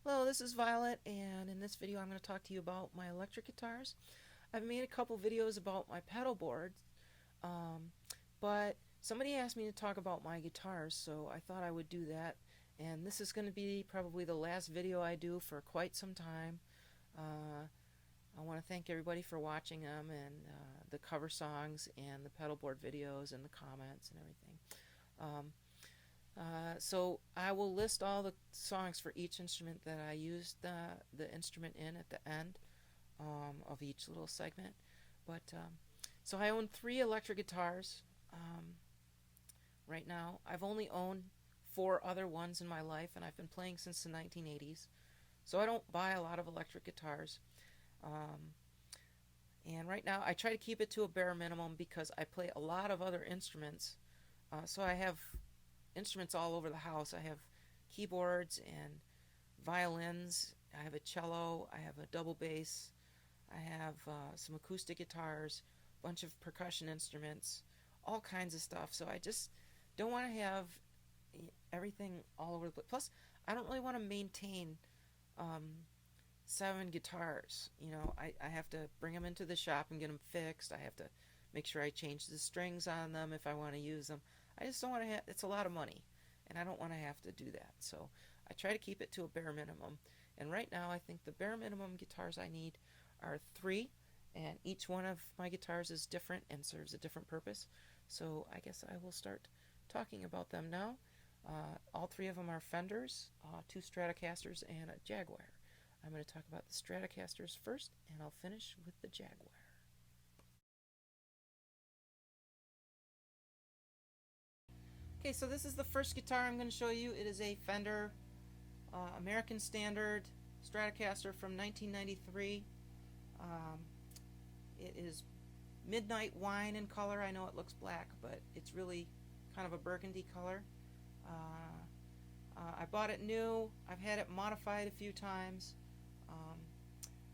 Hello, this is Violet, and in this video I'm going to talk to you about my electric guitars. I've made a couple videos about my pedal boards, um, but somebody asked me to talk about my guitars, so I thought I would do that. And this is going to be probably the last video I do for quite some time. I want to thank everybody for watching them, and the cover songs and the pedal board videos and the comments and everything. Um, so I will list all the songs for each instrument that I used the instrument in at the end of each little segment. But so I own 3 electric guitars right now. I've only owned 4 other ones in my life, and I've been playing since the 1980s. So I don't buy a lot of electric guitars. Um, and right now I try to keep it to a bare minimum because I play a lot of other instruments. So I have instruments all over the house. I have keyboards and violins. I have a cello. I have a double bass. I have some acoustic guitars, a bunch of percussion instruments, all kinds of stuff. So I just don't want to have everything all over the place. Plus, I don't really want to maintain um, 7 guitars. I have to bring them into the shop and get them fixed. I have to make sure I change the strings on them if I want to use them. I just don't want to have, it's a lot of money, and I don't want to have to do that. So I try to keep it to a bare minimum. And right now, I think the bare minimum guitars I need are 3, and each one of my guitars is different and serves a different purpose. So I guess I will start talking about them now. All 3 of them are Fenders, 2 Stratocasters, and a Jaguar. I'm going to talk about the Stratocasters first, and I'll finish with the Jaguar. Okay, so this is the first guitar I'm going to show you. It is a Fender American Standard Stratocaster from 1993. It is midnight wine in color. I know it looks black, but it's really kind of a burgundy color. I bought it new. I've had it modified a few times,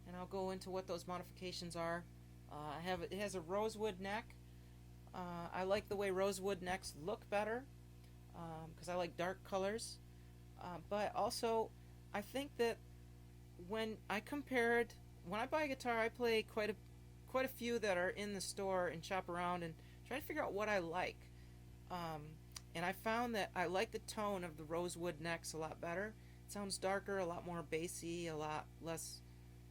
and I'll go into what those modifications are. It has a rosewood neck. I like the way rosewood necks look better because I like dark colors. But also, I think that when I buy a guitar, I play quite a few that are in the store and shop around and try to figure out what I like. And I found that I like the tone of the rosewood necks a lot better. It sounds darker, a lot more bassy, a lot less.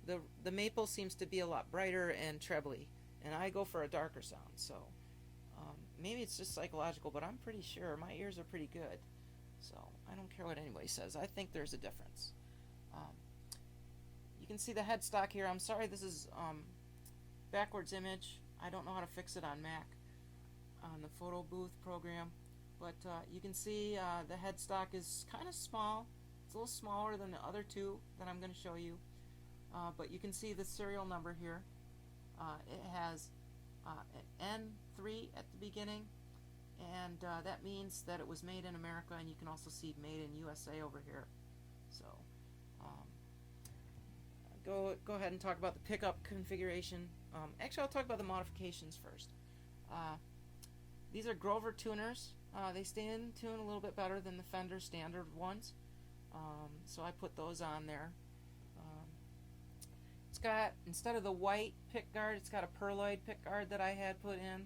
The maple seems to be a lot brighter and trebly, and I go for a darker sound. So maybe it's just psychological, but I'm pretty sure my ears are pretty good. So I don't care what anybody says. I think there's a difference. You can see the headstock here. I'm sorry this is backwards image. I don't know how to fix it on Mac on the photo booth program. But you can see the headstock is kind of small. It's a little smaller than the other 2 that I'm going to show you. But you can see the serial number here. It has an N3 at the beginning, and that means that it was made in America, and you can also see made in USA over here. So go ahead and talk about the pickup configuration. Actually, I'll talk about the modifications first. These are Grover tuners. They stay in tune a little bit better than the Fender standard ones, so I put those on there. It's got, instead of the white pickguard, it's got a perloid pickguard that I had put in,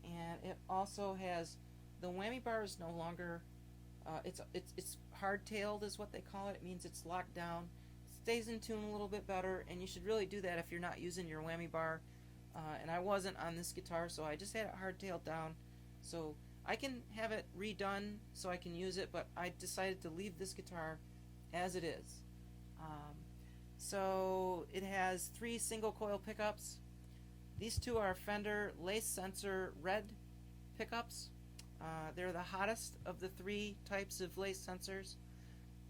and it also has, the whammy bar is no longer, it's hard-tailed is what they call it. It means it's locked down. It stays in tune a little bit better, and you should really do that if you're not using your whammy bar. And I wasn't on this guitar, so I just had it hard-tailed down. So I can have it redone so I can use it, but I decided to leave this guitar as it is. So it has 3 single-coil pickups. These 2 are Fender Lace Sensor Red pickups. They're the hottest of the 3 types of lace sensors.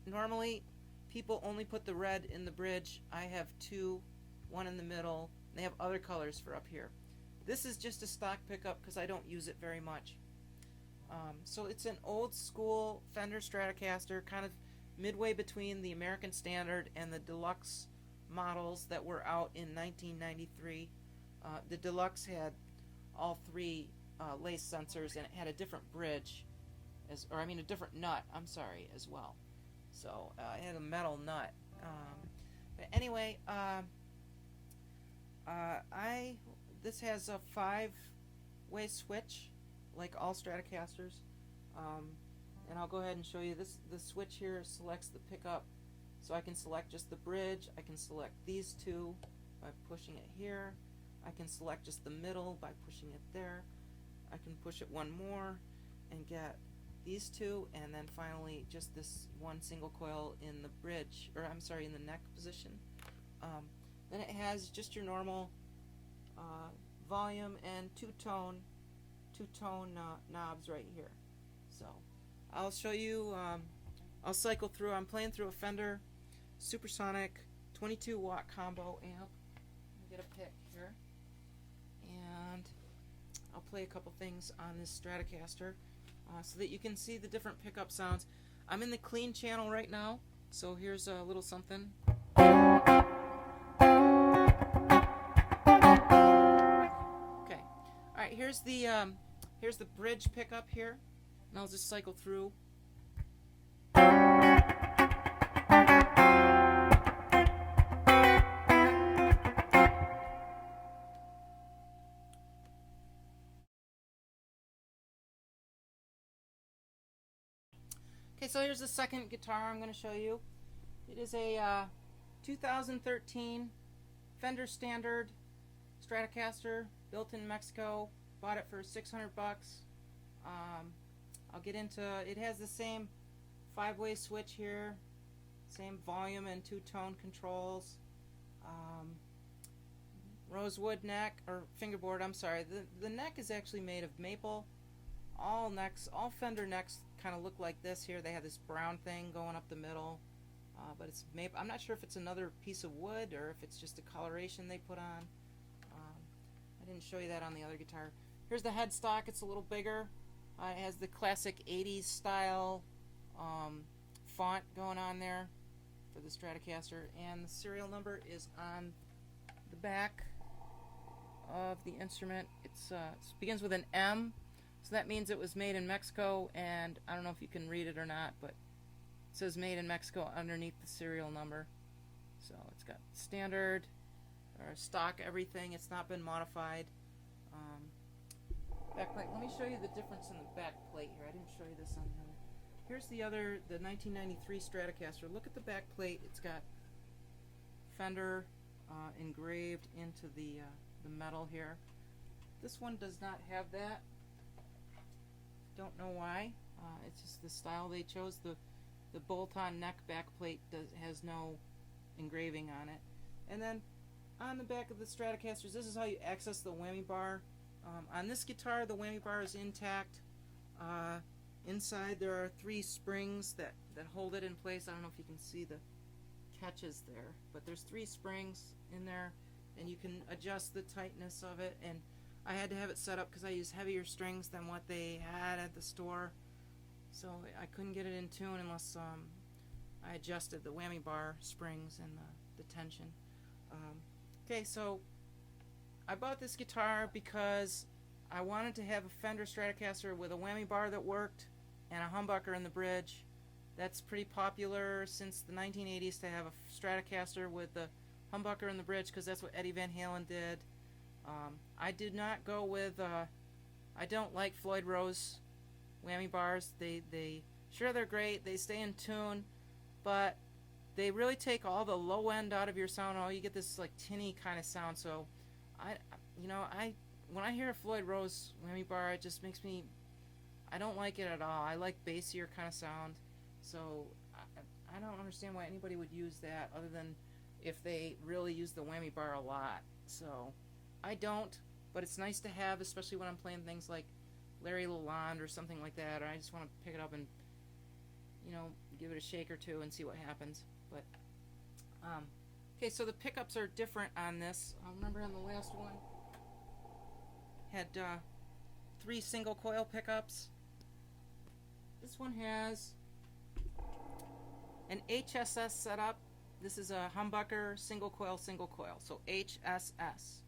Normally, people only put the red in the bridge. I have 2, one in the middle. They have other colors for up here. This is just a stock pickup because I don't use it very much. So it's an old school Fender Stratocaster, kind of midway between the American Standard and the Deluxe models that were out in 1993. The Deluxe had all 3 lace sensors, and it had a different bridge, a different nut, I'm sorry, as well. So it had a metal nut. But anyway, this has a 5-way switch, like all Stratocasters. And I'll go ahead and show you this. The switch here selects the pickup, so I can select just the bridge. I can select these two by pushing it here. I can select just the middle by pushing it there. I can push it one more and get these two, and then finally just this one single coil in the bridge, or I'm sorry, in the neck position. Then it has just your normal volume and two-tone knobs right here. So I'll show you, I'll cycle through. I'm playing through a Fender Supersonic 22-watt combo amp. Let me get a pick here, and I'll play a couple things on this Stratocaster so that you can see the different pickup sounds. I'm in the clean channel right now, so here's a little something. Okay, all right. Here's the bridge pickup here, and I'll just cycle through. Okay, so here's the second guitar I'm going to show you. It is a 2013 Fender Standard Stratocaster, built in Mexico. Bought it for $600. I'll get into it. Has the same 5-way switch here, same volume and two-tone controls. Rosewood neck, or fingerboard, I'm sorry. The neck is actually made of maple. All Fender necks kind of look like this here. They have this brown thing going up the middle, but it's maple. I'm not sure if it's another piece of wood or if it's just a coloration they put on. I didn't show you that on the other guitar. Here's the headstock. It's a little bigger. It has the classic 80s style font going on there for the Stratocaster, and the serial number is on the back of the instrument. It begins with an M. So that means it was made in Mexico, and I don't know if you can read it or not, but it says made in Mexico underneath the serial number. So it's got standard or stock everything. It's not been modified. Backplate. Let me show you the difference in the back plate here. I didn't show you this on here. Here's the 1993 Stratocaster. Look at the back plate. It's got Fender engraved into the metal here. This one does not have that. Don't know why. It's just the style they chose. The bolt-on neck backplate has no engraving on it. And then on the back of the Stratocasters, this is how you access the whammy bar. On this guitar, the whammy bar is intact. Inside there are 3 springs that hold it in place. I don't know if you can see the catches there, but there's 3 springs in there, and you can adjust the tightness of it. And I had to have it set up because I use heavier strings than what they had at the store, so I couldn't get it in tune unless I adjusted the whammy bar springs and the tension. Okay, so I bought this guitar because I wanted to have a Fender Stratocaster with a whammy bar that worked and a humbucker in the bridge. That's pretty popular since the 1980s to have a Stratocaster with the humbucker in the bridge, because that's what Eddie Van Halen did. I did not go with, I don't like Floyd Rose whammy bars. Sure, they're great, they stay in tune, but they really take all the low end out of your sound. You get this like tinny kind of sound. So when I hear a Floyd Rose whammy bar, it just makes me, I don't like it at all. I like bassier kind of sound. So I don't understand why anybody would use that other than if they really use the whammy bar a lot. So I don't, but it's nice to have, especially when I'm playing things like Larry Lalonde or something like that, or I just want to pick it up and give it a shake or two and see what happens. But okay, so the pickups are different on this. I remember on the last one had 3 single coil pickups. This one has an HSS setup. This is a humbucker single coil, so HSS.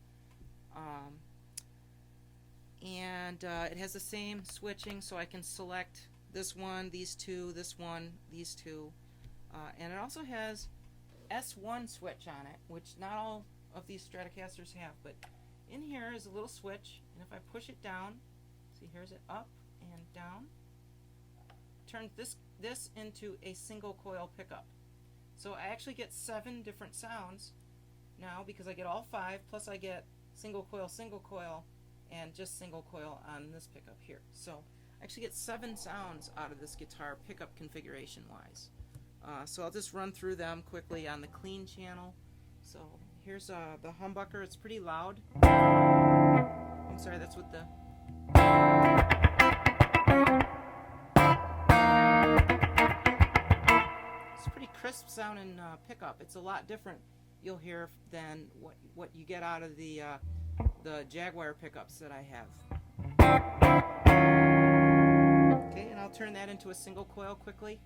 And it has the same switching, so I can select this one, these two, this one, these two. And it also has S1 switch on it, which not all of these Stratocasters have, but in here is a little switch, and if I push it down, see, here's it up and down, turns this into a single coil pickup. So I actually get 7 different sounds now because I get all 5, plus I get single coil, and just single coil on this pickup here. So I actually get 7 sounds out of this guitar pickup configuration wise. So I'll just run through them quickly on the clean channel. So here's the humbucker. It's pretty loud. I'm sorry, that's with the... It's pretty crisp sounding pickup. It's a lot different, you'll hear, than what you get out of the Jaguar pickups that I have. Okay, and I'll turn that into a single coil quickly.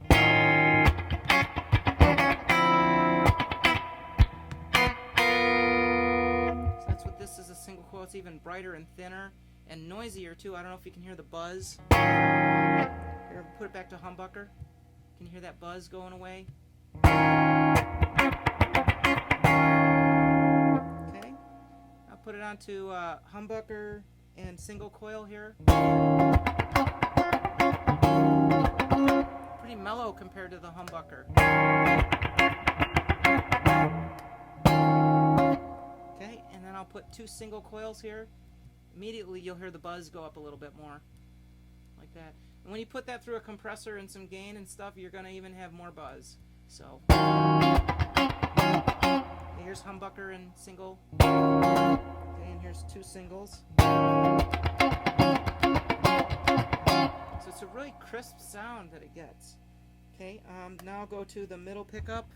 This is a single coil. It's even brighter and thinner and noisier too. I don't know if you can hear the buzz. Here, put it back to humbucker. Can you hear that buzz going away? Okay. I'll put it onto humbucker and single coil here. Pretty mellow compared to the humbucker. I'll put 2 single coils here. Immediately you'll hear the buzz go up a little bit more, like that. And when you put that through a compressor and some gain and stuff, you're gonna even have more buzz. So okay, here's humbucker and single. Okay, and here's 2 singles. So it's a really crisp sound that it gets. Okay, now I'll go to the middle pickup.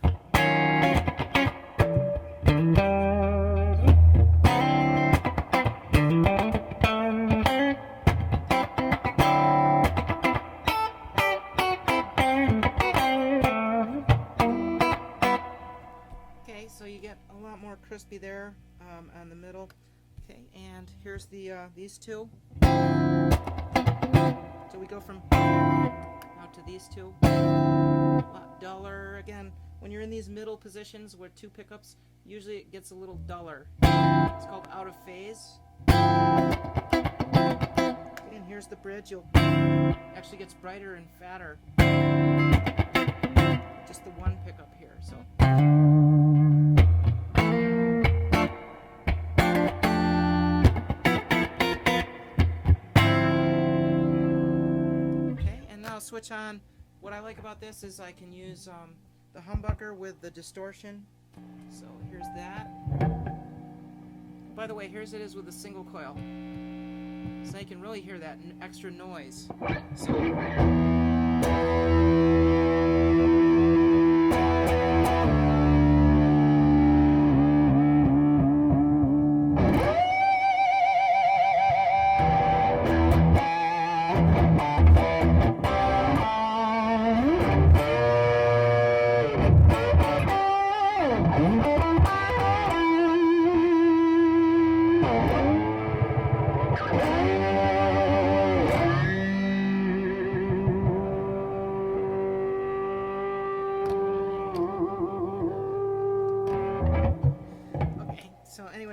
So you get a lot more crispy there on the middle. Okay, and here's the these 2. So we go from out to these 2. A lot duller. Again, when you're in these middle positions with 2 pickups, usually it gets a little duller. It's called out of phase. Okay, and here's the bridge. You'll actually gets brighter and fatter. Just the 1 pickup here. So. Switch on. What I like about this is I can use the humbucker with the distortion. So here's that. By the way, here's it is with the single coil. So you can really hear that extra noise. So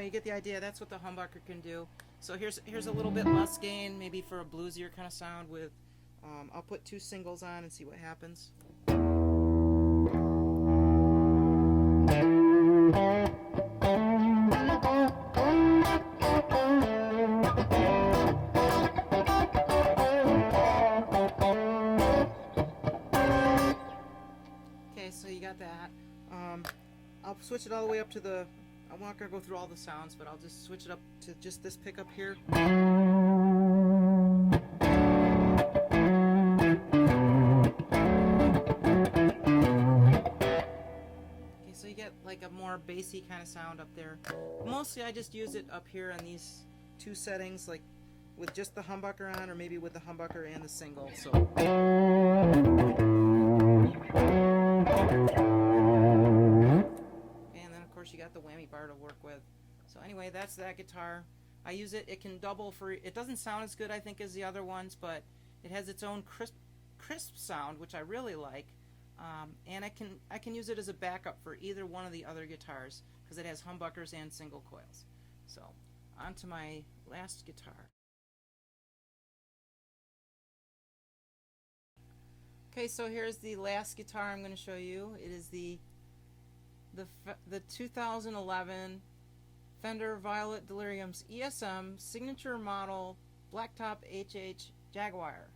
you get the idea. That's what the humbucker can do. So here's a little bit less gain, maybe for a bluesier kind of sound with, I'll put 2 singles on and see what happens. Okay, so you got that. I'll switch it all the way up to the, I'm not going to go through all the sounds, but I'll just switch it up to just this pickup here. Okay, so you get like a more bassy kind of sound up there. Mostly I just use it up here on these 2 settings, like with just the humbucker on, or maybe with the humbucker and the single. So. You got the whammy bar to work with. So anyway, that's that guitar. I use it. It can double for. It doesn't sound as good, I think, as the other ones, but it has its own crisp sound, which I really like. and I can use it as a backup for either one of the other guitars because it has humbuckers and single coils. So on to my last guitar. Okay, so here's the last guitar I'm going to show you. It is the 2011 Fender Violet Delirium's ESM signature model blacktop HH Jaguar,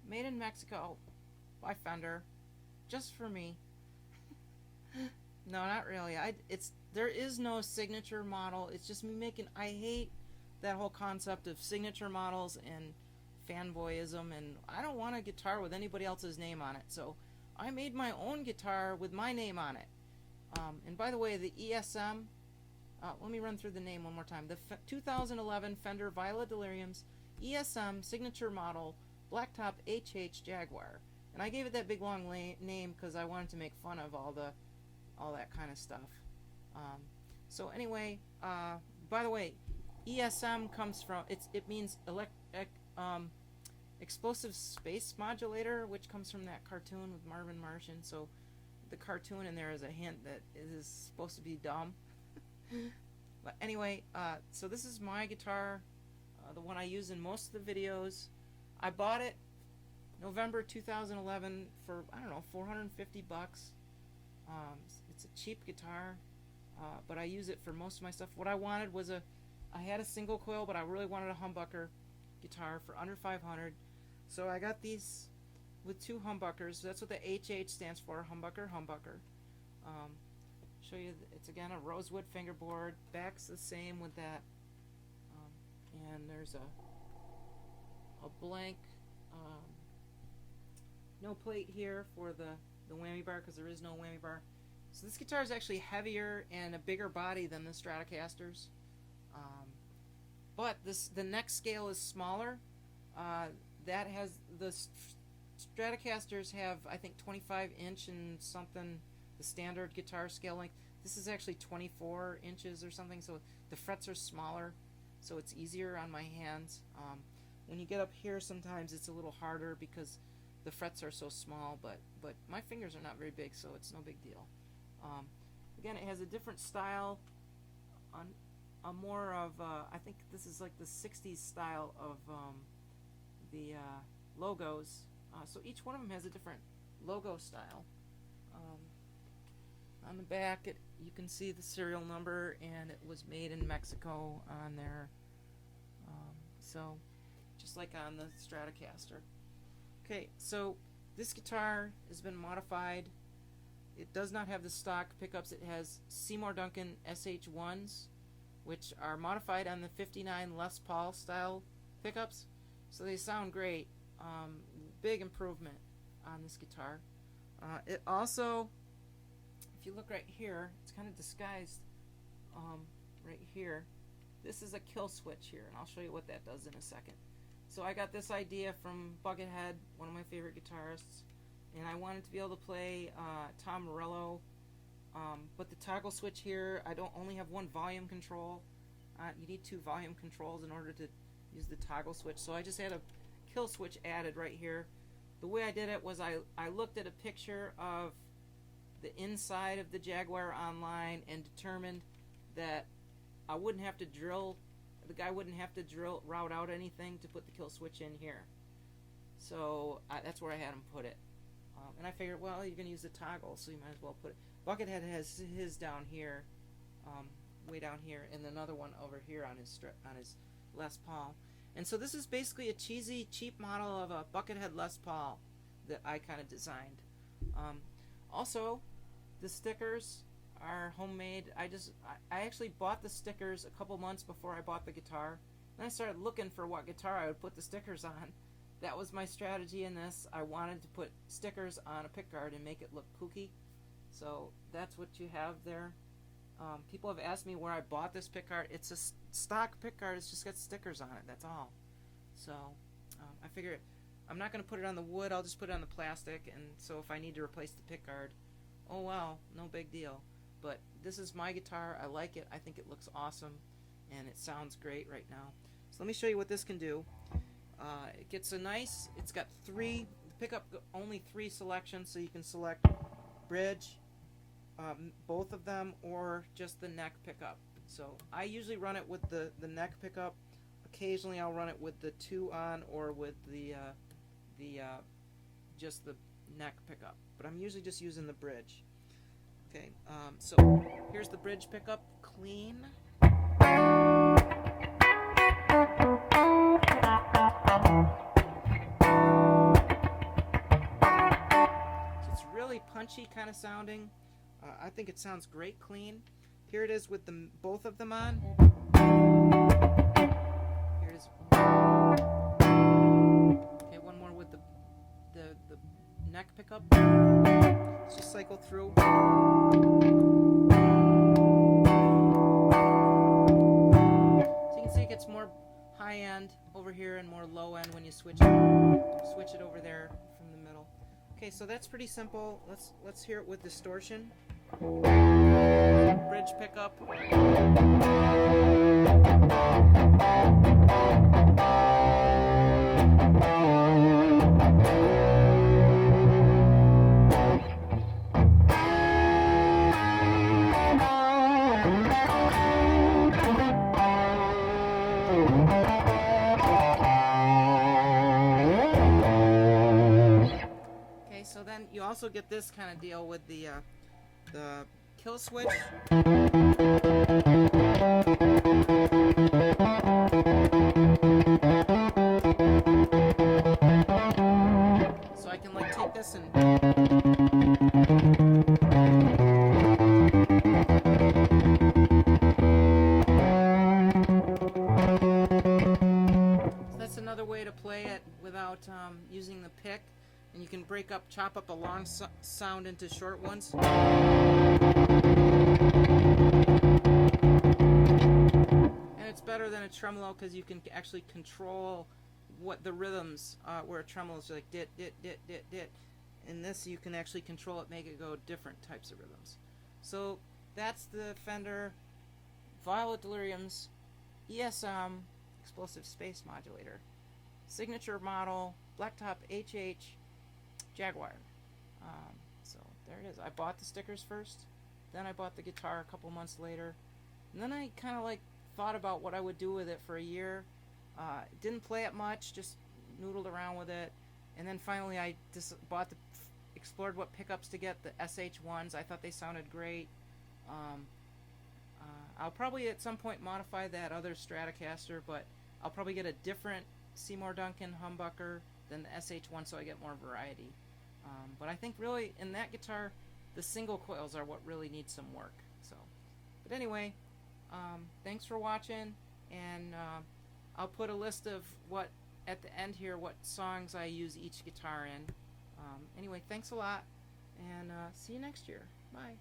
made in Mexico by Fender, just for me. No, not really. There is no signature model. It's just me making. I hate that whole concept of signature models and fanboyism, and I don't want a guitar with anybody else's name on it. So I made my own guitar with my name on it. And by the way, the ESM. Let me run through the name one more time. The 2011 Fender Violet Delirium's ESM signature model blacktop HH Jaguar, and I gave it that big long name because I wanted to make fun of all that kind of stuff. So anyway, by the way, ESM comes from it means explosive space modulator, which comes from that cartoon with Marvin Martian. So the cartoon in there is a hint that it is supposed to be dumb. But anyway, so this is my guitar, the one I use in most of the videos. I bought it November 2011 for, I don't know, 450 bucks. It's a cheap guitar, but I use it for most of my stuff. What I wanted was I had a single coil, but I really wanted a humbucker guitar for under 500. So I got these with two humbuckers. That's what the HH stands for, humbucker. Show you, it's again a rosewood fingerboard. Back's the same with that, and there's a blank no plate here for the whammy bar because there is no whammy bar. So this guitar is actually heavier and a bigger body than the Stratocasters, but the neck scale is smaller. That has the Stratocasters have, I think, 25 inch and something. The standard guitar scale length. This is actually 24 inches or something, so the frets are smaller, so it's easier on my hands. When you get up here, sometimes it's a little harder because the frets are so small, but my fingers are not very big, so it's no big deal. Again, it has a different style, a more of, I think this is like the 60s style of the logos. So each one of them has a different logo style. On the back, you can see the serial number, and it was made in Mexico on there. So, just like on the Stratocaster. Okay, so this guitar has been modified. It does not have the stock pickups. It has Seymour Duncan SH1s, which are modified on the 59 Les Paul style pickups. So they sound great. Big improvement on this guitar. It also, if you look right here, it's kind of disguised right here. This is a kill switch here, and I'll show you what that does in a second. So I got this idea from Buckethead, one of my favorite guitarists, and I wanted to be able to play Tom Morello, but the toggle switch here, I don't only have one volume control. You need two volume controls in order to use the toggle switch, so I just had a kill switch added right here. The way I did it was I looked at a picture of the inside of the Jaguar online and determined that I wouldn't have to drill, the guy wouldn't have to route out anything to put the kill switch in here. So that's where I had him put it. And I figured, well, you're going to use the toggle, so you might as well put it. Buckethead has his down here, way down here, and another one over here on his Les Paul. And so this is basically a cheesy, cheap model of a Buckethead Les Paul that I kind of designed. Also, the stickers are homemade. I actually bought the stickers a couple months before I bought the guitar. Then I started looking for what guitar I would put the stickers on. That was my strategy in this. I wanted to put stickers on a pickguard and make it look kooky. So that's what you have there. People have asked me where I bought this pickguard. It's a stock pickguard. It's just got stickers on it. That's all. So I figured I'm not going to put it on the wood. I'll just put it on the plastic. And so if I need to replace the pickguard, oh well, no big deal. But this is my guitar. I like it. I think it looks awesome, and it sounds great right now. So let me show you what this can do. It gets it's got three pickup only 3 selections, so you can select bridge, both of them, or just the neck pickup. So I usually run it with the neck pickup. Occasionally I'll run it with the 2 on or with the just the neck pickup, but I'm usually just using the bridge. Okay, so here's the bridge pickup, clean. So it's really punchy kind of sounding. I think it sounds great clean. Here it is with both of them on. Here it is. Okay, one more with the neck pickup. Let's just cycle through. So you can see it gets more high end over here and more low end when you switch it over there from the middle. Okay, so that's pretty simple. Let's hear it with distortion. Bridge pickup. Okay, so then you also get this kind of deal with the kill switch. So I can like take this and so that's another way to play it without using the pick. And you can chop up a long sound into short ones. And it's better than a tremolo because you can actually control what the rhythms, where a tremolo is like dit, dit, dit, dit, dit. In this you can actually control it, make it go different types of rhythms. So that's the Fender Violet Delirium's ESM Explosive Space Modulator. Signature model, blacktop HH Jaguar. So there it is. I bought the stickers first, then I bought the guitar a couple months later, and then I kind of like thought about what I would do with it for a year. Didn't play it much, just noodled around with it, and then finally I just explored what pickups to get, the SH1s. I thought they sounded great. I'll probably at some point modify that other Stratocaster, but I'll probably get a different Seymour Duncan humbucker than the SH1 so I get more variety. But I think really in that guitar the single coils are what really needs some work. So, but anyway, thanks for watching, and I'll put a list of what at the end here what songs I use each guitar in. Anyway, thanks a lot, and see you next year. Bye.